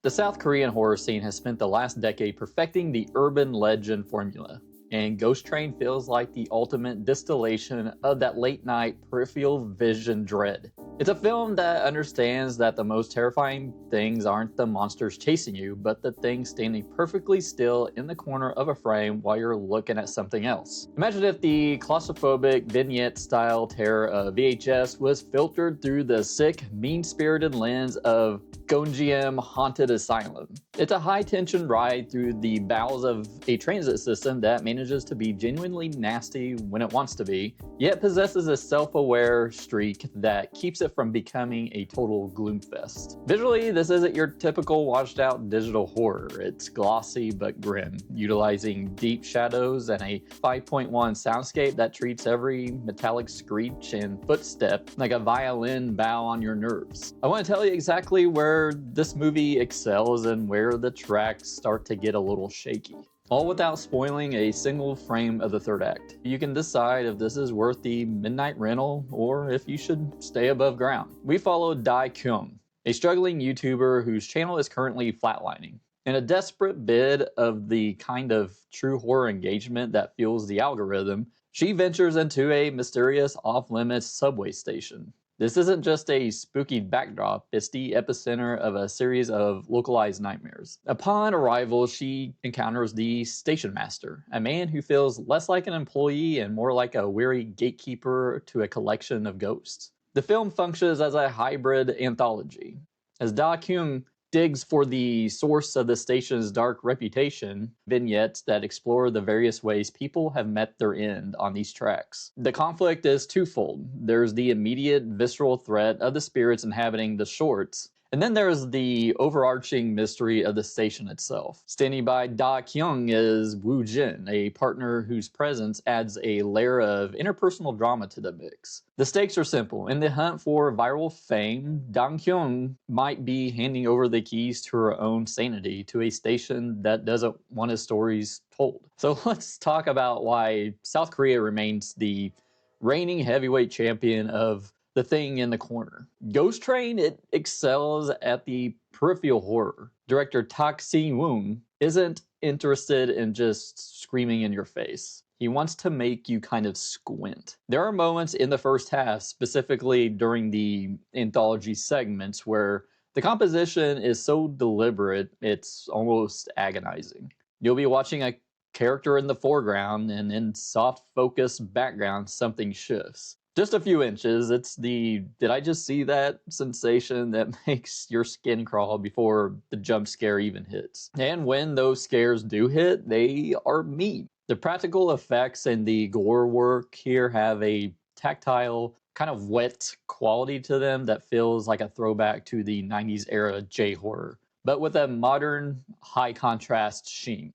The South Korean horror scene has spent the last decade perfecting the urban legend formula, and Ghost Train feels like the ultimate distillation of that late-night peripheral vision dread. It's a film that understands that the most terrifying things aren't the monsters chasing you, but the things standing perfectly still in the corner of a frame while you're looking at something else. Imagine if the claustrophobic vignette-style terror of VHS was filtered through the sick, mean-spirited lens of Gonjiam Haunted Asylum. It's a high-tension ride through the bowels of a transit system that manages to be genuinely nasty when it wants to be, yet possesses a self-aware streak that keeps it from becoming a total gloomfest. Visually, this isn't your typical washed-out digital horror. It's glossy but grim, utilizing deep shadows and a 5.1 soundscape that treats every metallic screech and footstep like a violin bow on your nerves. I want to tell you exactly where this movie excels and where the tracks start to get a little shaky, all without spoiling a single frame of the third act. You can decide if this is worth the midnight rental or if you should stay above ground. We followed Tak Se-woong, a struggling YouTuber whose channel is currently flatlining. In a desperate bid of the kind of true horror engagement that fuels the algorithm, she ventures into a mysterious off-limits subway station. This isn't just a spooky backdrop, it's the epicenter of a series of localized nightmares. Upon arrival, she encounters the Stationmaster, a man who feels less like an employee and more like a weary gatekeeper to a collection of ghosts. The film functions as a hybrid anthology, as Tak Se-woong digs for the source of the station's dark reputation, vignettes that explore the various ways people have met their end on these tracks. The conflict is twofold. There's the immediate visceral threat of the spirits inhabiting the shorts, and then there's the overarching mystery of the station itself. Standing by Tak Se-woong is Woo Jin, a partner whose presence adds a layer of interpersonal drama to the mix. The stakes are simple. In the hunt for viral fame, Tak Se-woong might be handing over the keys to her own sanity to a station that doesn't want his stories told. So let's talk about why South Korea remains the reigning heavyweight champion of the thing in the corner. Ghost Train, it excels at the peripheral horror. Director Tak Se-woong isn't interested in just screaming in your face. He wants to make you kind of squint. There are moments in the first half, specifically during the anthology segments, where the composition is so deliberate, it's almost agonizing. You'll be watching a character in the foreground, and in soft focus background, something shifts. Just a few inches. It's the "did I just see that" sensation that makes your skin crawl before the jump scare even hits. And when those scares do hit, they are mean. The practical effects and the gore work here have a tactile, kind of wet quality to them that feels like a throwback to the 90s era J-horror, but with a modern, high contrast sheen.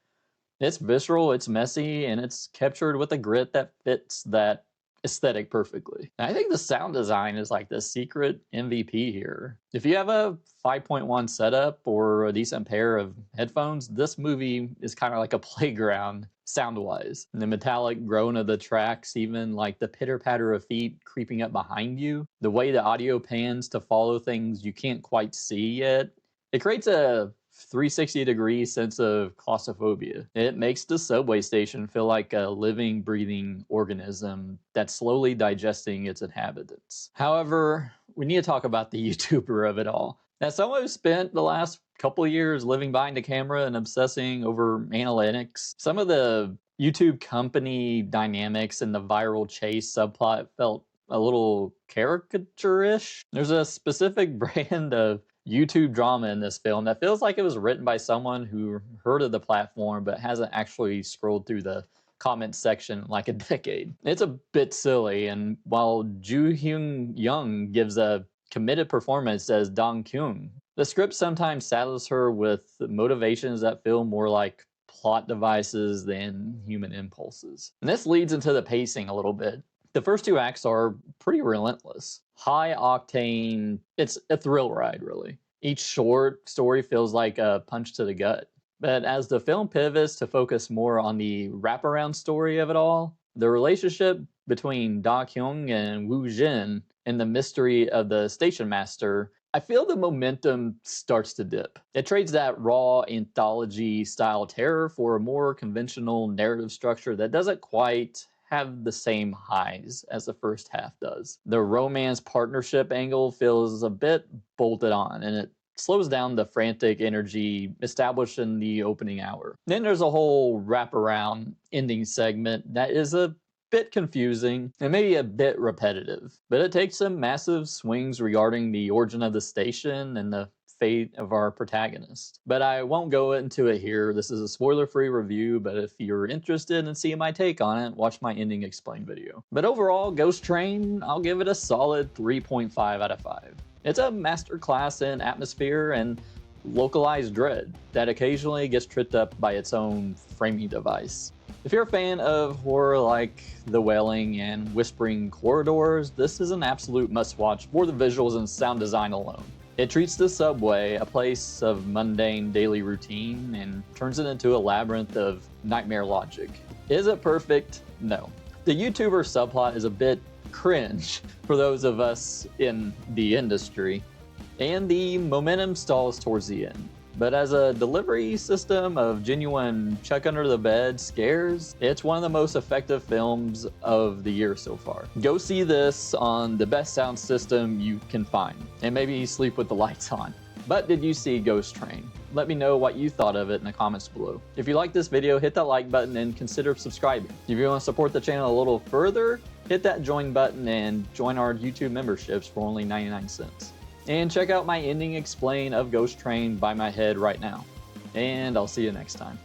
It's visceral, it's messy, and it's captured with a grit that fits that aesthetic perfectly. And I think the sound design is like the secret MVP here. If you have a 5.1 setup or a decent pair of headphones, this movie is kind of like a playground sound-wise. The metallic groan of the tracks, even like the pitter-patter of feet creeping up behind you, the way the audio pans to follow things you can't quite see yet, it creates a 360-degree sense of claustrophobia. It makes the subway station feel like a living, breathing organism that's slowly digesting its inhabitants. However, we need to talk about the YouTuber of it all. As someone who spent the last couple of years living behind the camera and obsessing over analytics, some of the YouTube company dynamics and the viral chase subplot felt a little caricature-ish. There's a specific brand of YouTube drama in this film that feels like it was written by someone who heard of the platform but hasn't actually scrolled through the comment section in like a decade. It's a bit silly, and while Joo Hyun-young gives a committed performance as Dong-kyung, the script sometimes saddles her with motivations that feel more like plot devices than human impulses. And this leads into the pacing a little bit. The first two acts are pretty relentless. High octane, it's a thrill ride, really. Each short story feels like a punch to the gut. But as the film pivots to focus more on the wraparound story of it all, the relationship between Tak Se-woong and Woo Jin and the mystery of the Stationmaster I feel the momentum starts to dip. It trades that raw anthology style terror for a more conventional narrative structure that doesn't quite have the same highs as the first half does. The romance partnership angle feels a bit bolted on, and it slows down the frantic energy established in the opening hour. Then there's a whole wraparound ending segment that is a bit confusing and maybe a bit repetitive, but it takes some massive swings regarding the origin of the station and the fate of our protagonist. But I won't go into it here. This is a spoiler-free review, but if you're interested in seeing my take on it, watch my ending explain video. But overall, Ghost Train, I'll give it a solid 3.5 out of 5. It's a masterclass in atmosphere and localized dread that occasionally gets tripped up by its own framing device. If you're a fan of horror like The Wailing and Whispering Corridors, this is an absolute must-watch for the visuals and sound design alone. It treats the subway, a place of mundane daily routine, and turns it into a labyrinth of nightmare logic. Is it perfect? No. The YouTuber subplot is a bit cringe for those of us in the industry, and the momentum stalls towards the end. But as a delivery system of genuine chuck under the bed scares, it's one of the most effective films of the year so far. Go see this on the best sound system you can find, and maybe sleep with the lights on. But did you see Ghost Train? Let me know what you thought of it in the comments below. If you like this video, hit that like button and consider subscribing. If you want to support the channel a little further, hit that join button and join our YouTube memberships for only 99 cents. And check out my ending explain of Ghost Train by my head right now. And I'll see you next time.